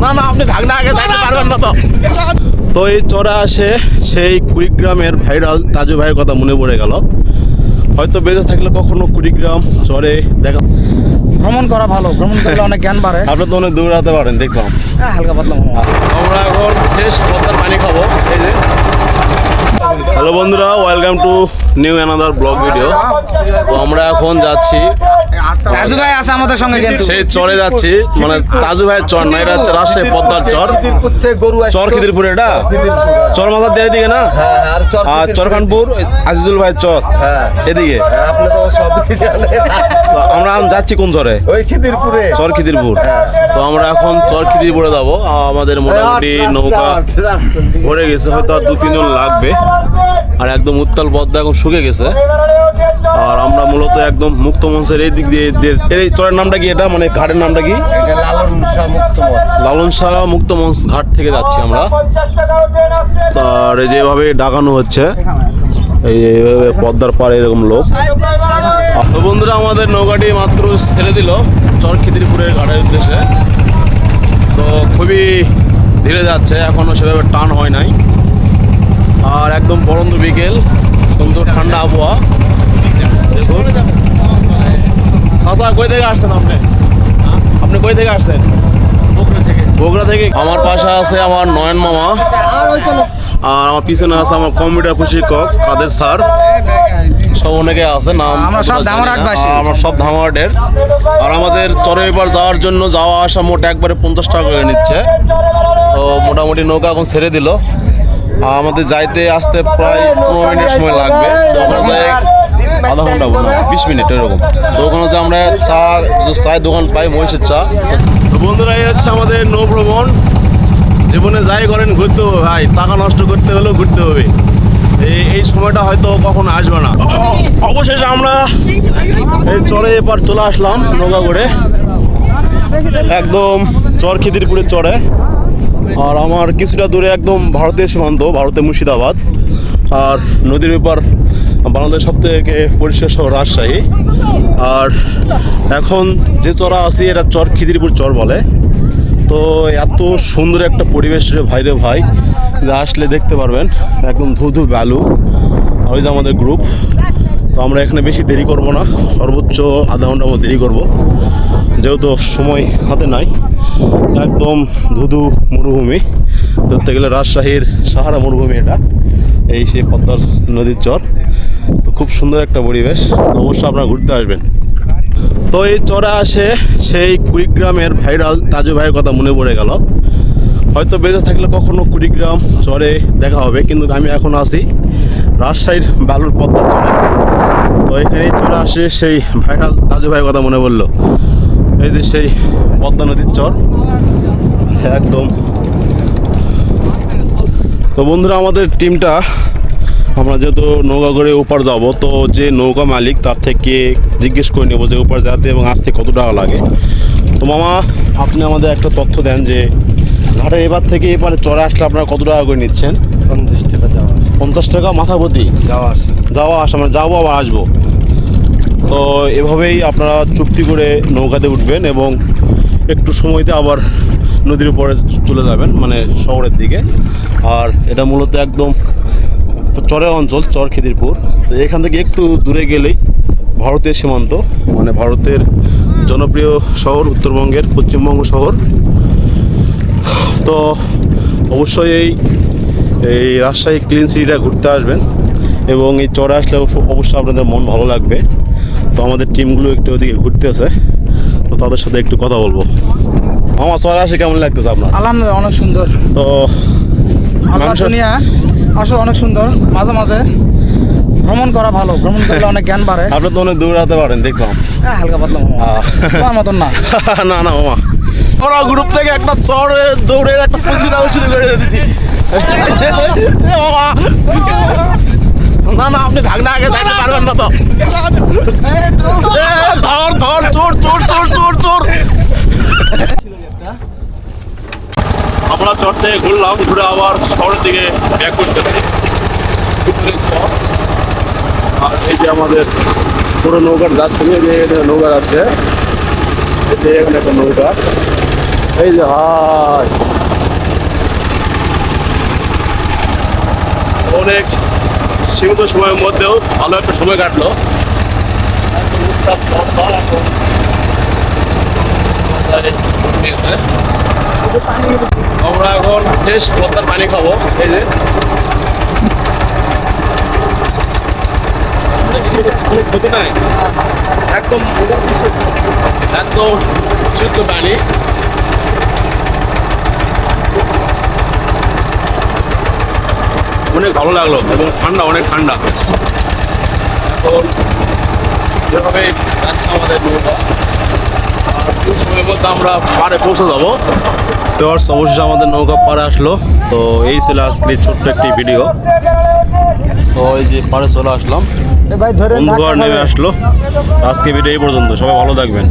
না না আপনি ভাগনা আগে যাইতে পারবেন না তো। তো এই চরে আসে সেই কুড়িগ্রামের ভাইরাল তাজু ভাইয়ের কথা মনে পড়ে গেল। হয়তো বেঁচে থাকলে কখনো কুড়িগ্রাম চরে দেখা ভ্রমণ করা ভালো, ভ্রমণ করলে অনেক জ্ঞান বাড়ে। আপনি তো অনেক দৌড়াতে পারেন দেখলাম। হালকা পাতলা মামা। আমরা এখন ফ্রেশ পদ্মার পানি খাবো। এই যে হ্যালো বন্ধুরা, welcome to new another blog video. তো আমরা এখন যাচ্ছি তাজু ভাই আছে আমাদের সঙ্গে, কিন্তু সেই চরে যাচ্ছি, মানে তাজু ভাইয়ের চর না, এটা হচ্ছে রাজশাহী পদ্মার চর। চর খিদিরপুর, এটা চর মাথার দিয়ে এদিকে না, আর চরখানপুর আজিজুল ভাইয়ের চর এদিকে। তো আমরা যাচ্ছি কোন চরে? ওই খিদিরপুরে, চর খিদিরপুর। তো আমরা এখন চর খিদিরপুরে যাবো। আমাদের মোটামুটি নৌকা পড়ে গেছে, হয়তো আর 2-3 জন লাগবে। আর একদম উত্তাল পদ্মা এখন শুকে গেছে। আর আমরা মূলত একদম মুক্ত মঞ্চের এই দিক দিয়ে, এই চরের নামটা কি, এটা মানে ঘাটের নামটা কি? লালন শাহ মুক্ত মঞ্চ ঘাট থেকে যাচ্ছি আমরা। তার যেভাবে ডাকানো হচ্ছে, এইভাবে পদ্মার পাড়ে এরকম লোক। তো বন্ধুরা, আমাদের নৌকাটি মাত্র ছেড়ে দিল চর খিদিরপুরের ঘাটের উদ্দেশ্যে। তো খুবই ধীরে যাচ্ছে, এখনও সেভাবে টান হয় নাই। আর একদম পরন্ত বিকেল, সুন্দর ঠান্ডা আবহাওয়া। দেখুন চাচা, কই থেকে আসছেন আপনি? আপনি কই থেকে আসছেন? বগুড়া থেকে। আমার পাশে আছে আমার নয়ন মামা, আর আমার পিছনে আছে আমার কম্পিউটার প্রশিক্ষক কাদের স্যার, সব অনেকে আছে নাম। আমরা সব ধামরাটবাসী। আমরা সব ধামরাটের। আর আমাদের চরে এবার যাওয়ার জন্য যাওয়া আসা মোট একবারে 50 টাকা করে নিচ্ছে। তো মোটামুটি নৌকা এখন ছেড়ে দিল। আমাদের যাইতে আসতে প্রায় 15 মিনিট সময় লাগবে। আধা ঘন্টা না 20 মিনিট এরকম। তো ওখানে যে আমরা চায়ের দোকান পাই, মহিষের চা। তো বন্ধুরা, এই হচ্ছে আমাদের নৌ ভ্রমণ। জীবনে যাই করেন ঘুরতে হবে ভাই, টাকা নষ্ট করতে হলেও ঘুরতে হবে। এই সময়টা হয়তো কখনো আসবে না। অবশেষে আমরা এই চরে এবার চলে আসলাম নৌকা করে, একদম চর খিদিরপুরের চরে। আর আমার কিছুটা দূরে একদম ভারতের সীমান্ত, ভারতের মুর্শিদাবাদ। আর নদীর ওপার বাংলাদেশ সব থেকে পরিষ্কার শহর রাজশাহী। আর এখন যে চরা আছি, এটা চর খিদিরপুর চর বলে। তো এত সুন্দর একটা পরিবেশ রে ভাই, রে ভাই, আসলে দেখতে পারবেন একদম ধুধু বালু। আর ওই যে আমাদের গ্রুপ। তো আমরা এখানে বেশি দেরি করব না, সর্বোচ্চ আধা ঘন্টার মতো দেরি করব, যেহেতু সময় হাতে নাই। একদম ধুধু মরুভূমি, ধরতে গেলে রাজশাহীর সাহারা মরুভূমি এটা। এই সেই পদ্মার নদীর চর। তো খুব সুন্দর একটা পরিবেশ, অবশ্যই আপনারা ঘুরতে আসবেন। তো এই চরে আসে সেই কুড়িগ্রামের ভাইরাল তাজু ভাইয়ের কথা মনে পড়ে গেল। হয়তো বেঁচে থাকলে কখনো কুড়িগ্রাম চরে দেখা হবে, কিন্তু আমি এখন আছি রাজশাহীর বালুর পদ্মার চরে। তো এখানেই চলে আসে সেই ভাইরাল তাজু ভাইয়ের কথা মনে পড়লো। এই যে সেই পদ্মা নদীর চর একদম। তো বন্ধুরা, আমাদের টিমটা, আমরা যেহেতু নৌকা করে ওপার যাব, তো যে নৌকা মালিক তার থেকে জিজ্ঞেস করে নেবো যে ওপার যেতে এবং আসতে কত টাকা লাগে। তো মামা, আপনি আমাদের একটা তথ্য দেন যে ঘাটের এবার থেকে এপারে চরে আসলে আপনারা কত টাকা করে নিচ্ছেন? 50 টাকা যাওয়া, 50 টাকা মাথা প্রতি যাওয়া আসা, মানে যাবো আবার আসবো। তো এভাবেই আপনারা চুক্তি করে নৌকাতে উঠবেন এবং একটু সময়তে আবার নদীর উপরে চলে যাবেন, মানে শহরের দিকে। আর এটা মূলত একদম চরের অঞ্চল, চর খিদিরপুর। তো এখান থেকে একটু দূরে গেলেই ভারতের সীমান্ত, মানে ভারতের জনপ্রিয় শহর, উত্তরবঙ্গের পশ্চিমবঙ্গ শহর। তো অবশ্যই এই রাজশাহী ক্লিন সিটিটা ঘুরতে আসবেন এবং এই চরে আসলে অবশ্যই আপনাদের মন ভালো লাগবে। তো আমাদের টিমগুলো একটু ওদিকে ঘুরতে আছে, তো তাদের সাথে একটু কথা বলবো। আমার চরে আসে কেমন লাগতেছে আপনার? আলহামদুলিল্লাহ অনেক সুন্দর। তো দুনিয়া আসলে অনেক সুন্দর। মাঝে মাঝে ভ্রমণ করা ভালো, ভ্রমণ করলে অনেক জ্ঞান বাড়ে। আপনি তো অনেক দৌড়াতে পারেন দেখলাম। হালকা পাতলা মামা, তোমার মতন না। না না মামা, আমরা গ্রুপ থেকে একটা চরে দৌড়ের একটা পুঁজি দাও শুরু করে দিয়েছি। না না আপনি ভাগনা আগে যাইতে পারবেন না তো। ধর ধর, চোর চোর চোর চোর চোর। আমরা চর থেকে ঘুরলাম, ঘুরে আবার শহরের দিকে ব্যাক করতেছি। আর এই যে আমাদের পুরো নৌকার যাচ্ছে, যে নৌকা যাচ্ছে, এখানে একটা নৌকা। এই যে ভাই অনেক সীমিত সময়ের মধ্যেও ভালো একটা সময় কাটলো। আমরা এখন ফ্রেশ পদ্মার পানি খাবো। এই যে কোনো ক্ষতি নাই, একদম একদম শুদ্ধ পানি। অনেক ভালো লাগলো এবং ঠান্ডা, অনেক ঠান্ডা। এখন যেভাবে যাচ্ছে আমাদের নৌকা, আর কিছু সময়ের মধ্যে আমরা পাড়ে পৌঁছে যাবো। তো অবশেষে আমাদের নৌকা পাড়ে আসলো। তো এই ছিল আজকের ছোট্ট একটি ভিডিও। তো এই যে পাড়ে চলে আসলাম, ভাই ধরে বন্ধুগণ নেমে আসলো। আজকে ভিডিও এই পর্যন্ত, সবাই ভালো থাকবেন।